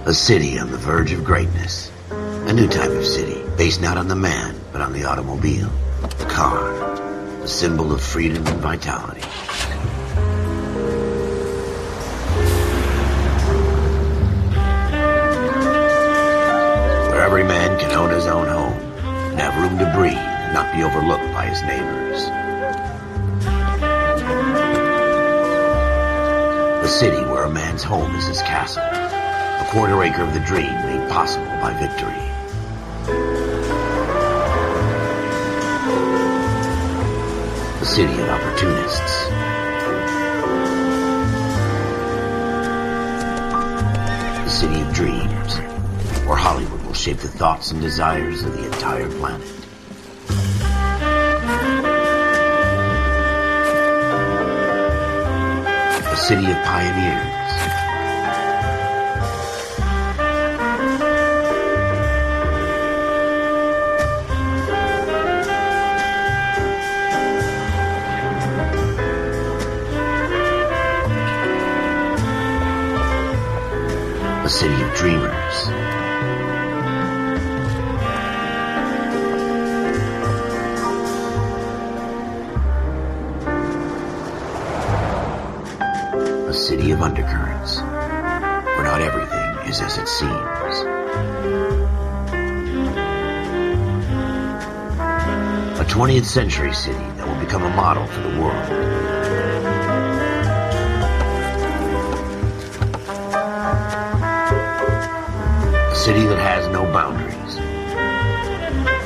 A city on the verge of greatness. A new type of city, based not on the man, but on the automobile. The car. The symbol of freedom and vitality. Where every man can own his own home, and have room to breathe, and not be overlooked by his neighbors. A city where a man's home is his castle. A quarter acre of the dream made possible by victory. A city of opportunists. A city of dreams, where Hollywood will shape the thoughts and desires of the entire planet. A city of pioneers. A city of dreamers. A city of undercurrents, where not everything is as it seems. A 20th century city that will become a model for the world. A city that has no boundaries,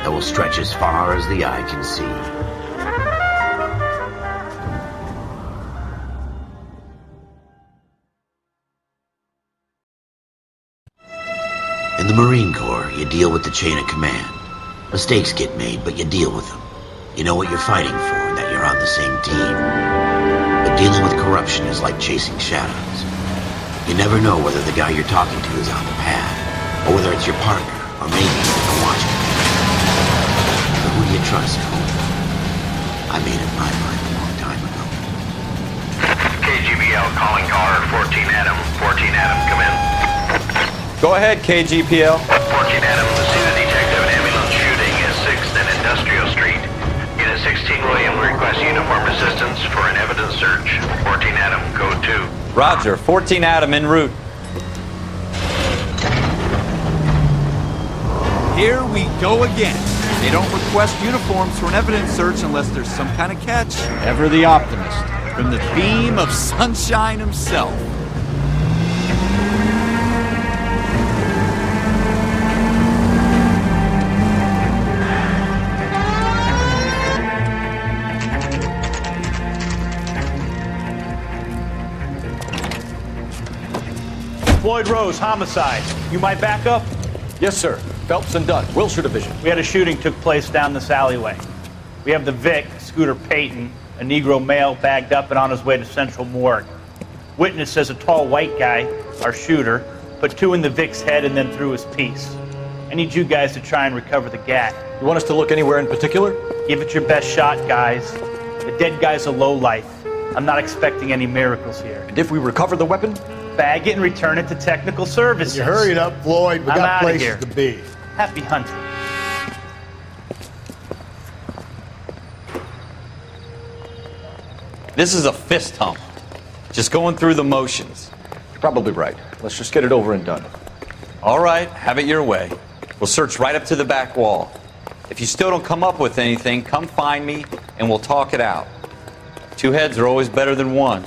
that will stretch as far as the eye can see. In the Marine Corps, you deal with the chain of command. Mistakes get made, but you deal with them. You know what you're fighting for, and that you're on the same team. But dealing with corruption is like chasing shadows. You never know whether the guy you're talking to is on the pad, or whether it's your partner, or maybe a watchman. But who do you trust, Cole? I made up my mind a long time ago. KGBL calling car 14 Adam. 14 Adam, come in. Go ahead, KGPL. 14 Adam, the scene of detective and ambulance shooting is 6th and Industrial Street. Unit 16 William requests uniform assistance for an evidence search. 14 Adam, code 2. Roger, 14 Adam en route. Here we go again. They don't request uniforms for an evidence search unless there's some kind of catch. Ever the optimist. From the beam of sunshine himself. Floyd Rose, homicide. You might back up? Yes, sir. Phelps and Dunn, Wilshire Division. We had a shooting took place down this alleyway. We have the Vic, Scooter Payton, a Negro male bagged up and on his way to Central Morgue. Witness says a tall white guy, our shooter, put 2 in the Vic's head and then threw his piece. I need you guys to try and recover the gat. You want us to look anywhere in particular? Give it your best shot, guys. The dead guy's a lowlife. I'm not expecting any miracles here. And if we recover the weapon? Bag it and return it to technical services. You hurry it up, Floyd. We I'm got outta places here. to be. Happy hunting. This is a fist hump. Just going through the motions. You're probably right. Let's just get it over and done. All right, have it your way. We'll search right up to the back wall. If you still don't come up with anything, come find me and we'll talk it out. 2 heads are always better than 1.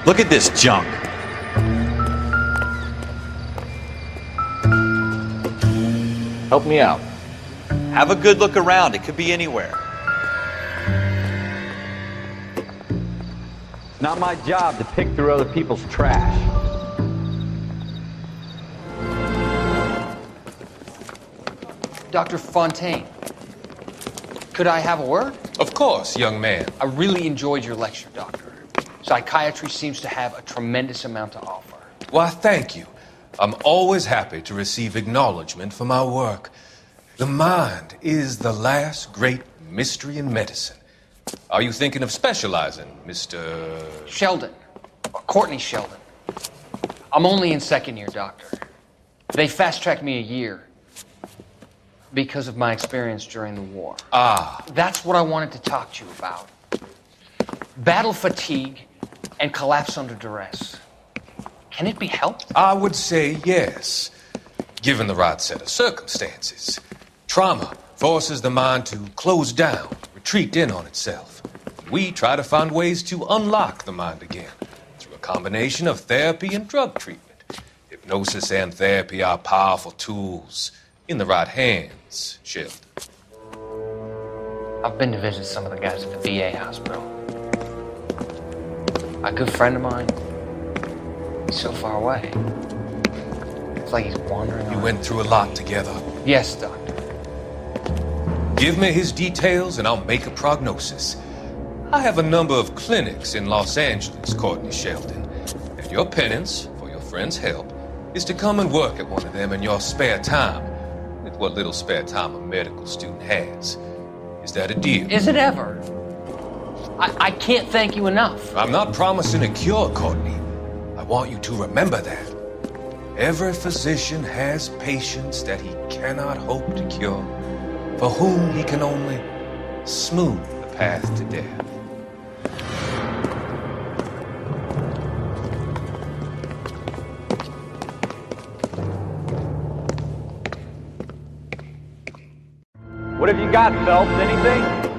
Look at this junk. Help me out. Have a good look around. It could be anywhere. It's not my job to pick through other people's trash. Dr. Fontaine, could I have a word? Of course, young man. I really enjoyed your lecture, Doctor. Psychiatry seems to have a tremendous amount to offer. Why, thank you. I'm always happy to receive acknowledgement for my work. The mind is the last great mystery in medicine. Are you thinking of specializing, Mr. Sheldon. Or Courtney Sheldon. I'm only in second year, Doctor. They fast-tracked me a year because of my experience during the war. Ah. That's what I wanted to talk to you about. Battle fatigue and collapse under duress. Can it be helped? I would say yes, given the right set of circumstances. Trauma forces the mind to close down, retreat in on itself. We try to find ways to unlock the mind again through a combination of therapy and drug treatment. Hypnosis and therapy are powerful tools in the right hands, Sheldon. I've been to visit some of the guys at the VA hospital. A good friend of mine, he's so far away. It's like he's wandering You around. went through a lot together. Yes, Doctor. Give me his details and I'll make a prognosis. I have a number of clinics in Los Angeles, Courtney Sheldon. And your penance, for your friend's help, is to come and work at one of them in your spare time, with what little spare time a medical student has. Is that a deal? Is it ever? I can't thank you enough. I'm not promising a cure, Courtney. I want you to remember that. Every physician has patients that he cannot hope to cure, for whom he can only smooth the path to death. What have you got, Phelps? Anything?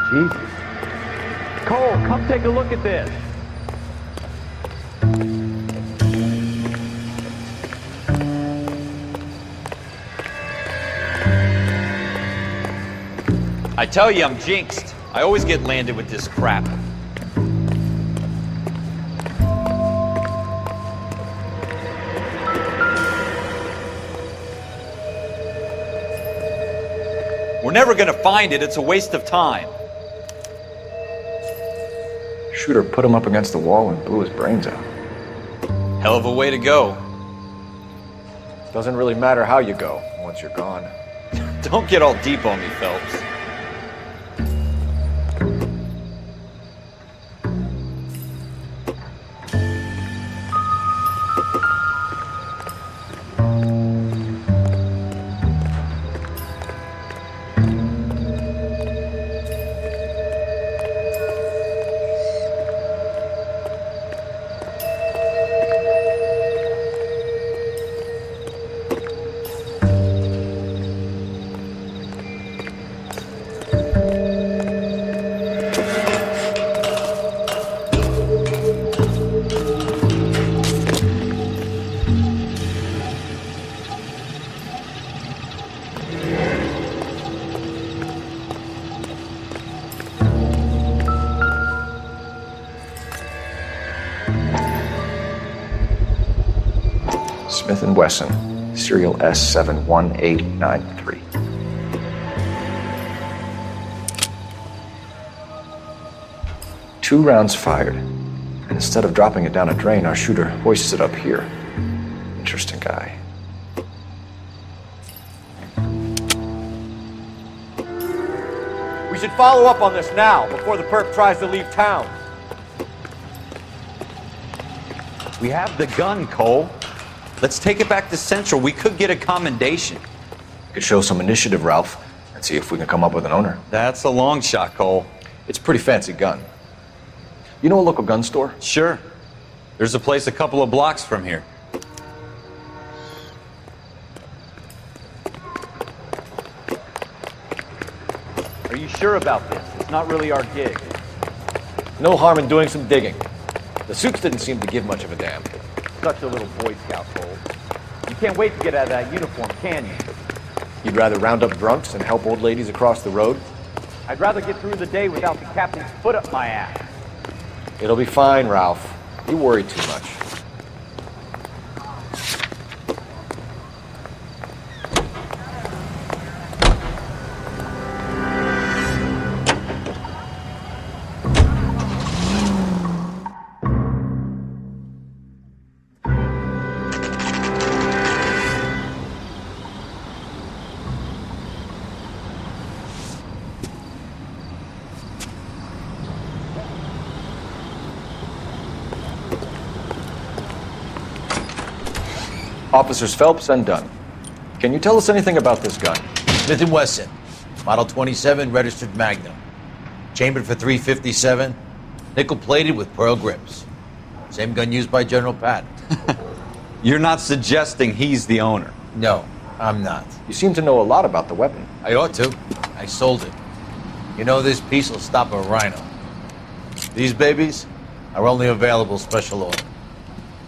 Jesus. Cole, come take a look at this. I tell you, I'm jinxed. I always get landed with this crap. We're never gonna find it. It's a waste of time. Shooter put him up against the wall and blew his brains out. Hell of a way to go. Doesn't really matter how you go once you're gone. Don't get all deep on me, Phelps. Smith & Wesson, serial S71893. Two rounds fired, and instead of dropping it down a drain, our shooter hoists it up here. Interesting guy. We should follow up on this now, before the perp tries to leave town. We have the gun, Cole. Let's take it back to Central. We could get a commendation. Could show some initiative, Ralph, and see if we can come up with an owner. That's a long shot, Cole. It's a pretty fancy gun. You know a local gun store? Sure. There's a place a couple of blocks from here. Are you sure about this? It's not really our gig. No harm in doing some digging. The suits didn't seem to give much of a damn. Such a little Boy Scout, Cole. You can't wait to get out of that uniform, can you? You'd rather round up drunks and help old ladies across the road? I'd rather get through the day without the captain's foot up my ass. It'll be fine, Ralph. You worry too much. Officers Phelps and Dunn. Can you tell us anything about this gun? Smith & Wesson, Model 27, registered Magnum. Chambered for .357, nickel-plated with pearl grips. Same gun used by General Patton. You're not suggesting he's the owner? No, I'm not. You seem to know a lot about the weapon. I ought to. I sold it. You know, this piece will stop a rhino. These babies are only available special order.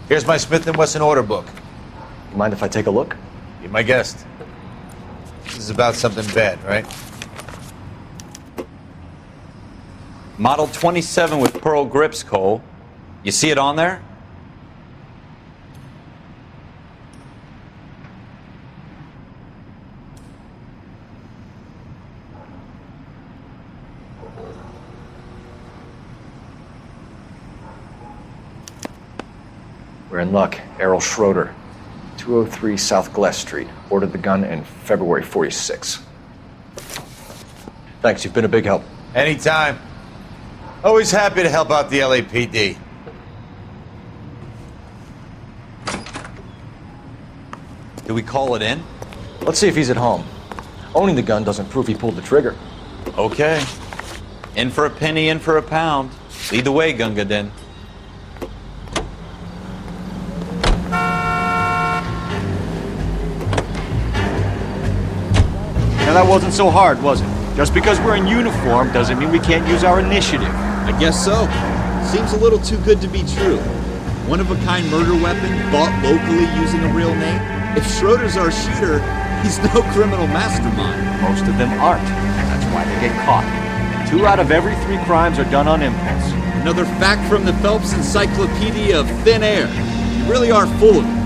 Here's my Smith & Wesson order book. You mind if I take a look? Be my guest. This is about something bad, right? Model 27 with pearl grips, Cole. You see it on there? We're in luck. Errol Schroeder, 203 South Glass Street. Ordered the gun in February '46. Thanks, you've been a big help. Anytime. Always happy to help out the LAPD. Do we call it in? Let's see if he's at home. Owning the gun doesn't prove he pulled the trigger. Okay. In for a penny, in for a pound. Lead the way, Gunga Din. Now that wasn't so hard, was it? Just because we're in uniform doesn't mean we can't use our initiative. I guess so. Seems a little too good to be true. One-of-a-kind murder weapon bought locally using a real name? If Schroeder's our shooter, he's no criminal mastermind. Most of them aren't. That's why they get caught. 2 out of every 3 crimes are done on impulse. Another fact from the Phelps Encyclopedia of Thin Air. You really are full of it.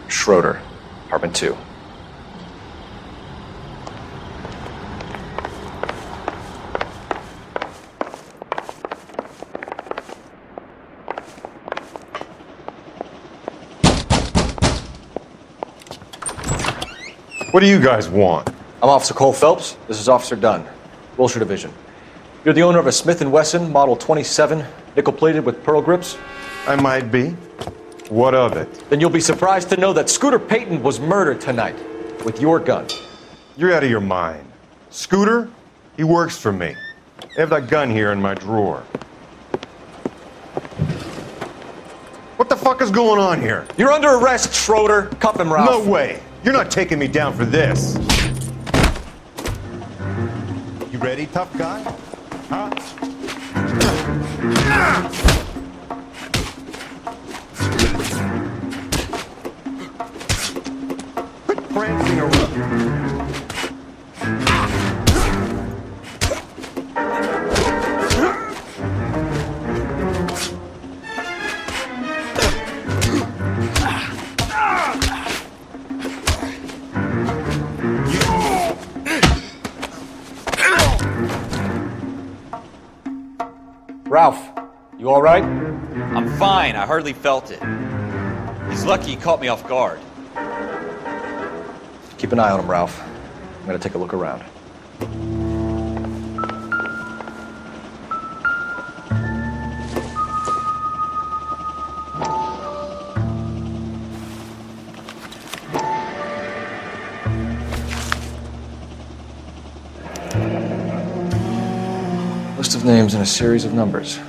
Schroeder, apartment 2. What do you guys want? I'm Officer Cole Phelps. This is Officer Dunn, Wilshire Division. You're the owner of a Smith & Wesson Model 27, nickel-plated with pearl grips? I might be. What of it? Then you'll be surprised to know that Scooter Payton was murdered tonight with your gun. You're out of your mind. Scooter? He works for me. I have that gun here in my drawer. What the fuck is going on here? You're under arrest, Schroeder. Cuff him, Ralph. No way. You're not taking me down for this. You ready, tough guy? Huh? Quit prancing around. Ralph, you all right? I'm fine. I hardly felt it. He's lucky he caught me off guard. Keep an eye on him, Ralph. I'm gonna take a look around. List of names and a series of numbers.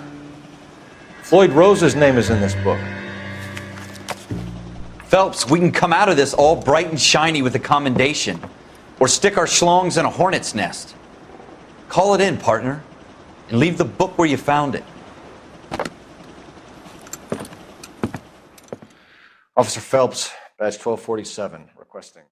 Floyd Rose's name is in this book. Phelps, we can come out of this all bright and shiny with a commendation. Or stick our schlongs in a hornet's nest. Call it in, partner. And leave the book where you found it. Officer Phelps, badge 1247, requesting.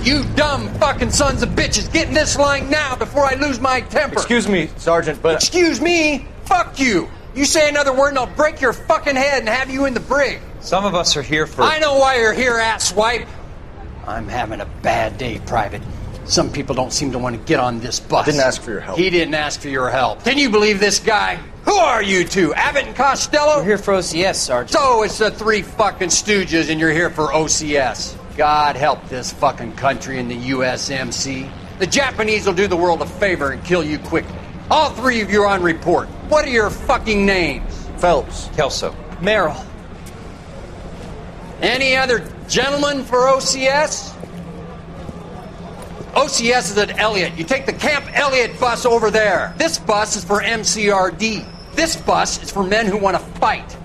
You dumb fucking sons of bitches, get in this line now before I lose my temper. Excuse me, Sergeant, but... Excuse me? Fuck you. You say another word and I'll break your fucking head and have you in the brig. Some of us are here for... I know why you're here, asswipe. I'm having a bad day, Private. Some people don't seem to want to get on this bus. Didn't ask for your help. He didn't ask for your help. Can you believe this guy? Who are you two? Abbott and Costello? We're here for OCS, Sergeant. So it's the three fucking stooges and you're here for OCS. God help this fucking country and the USMC. The Japanese will do the world a favor and kill you quickly. All three of you are on report. What are your fucking names? Phelps. Kelso. Merrill. Any other gentlemen for OCS? OCS is at Elliott. You take the Camp Elliott bus over there. This bus is for MCRD. This bus is for men who want to fight.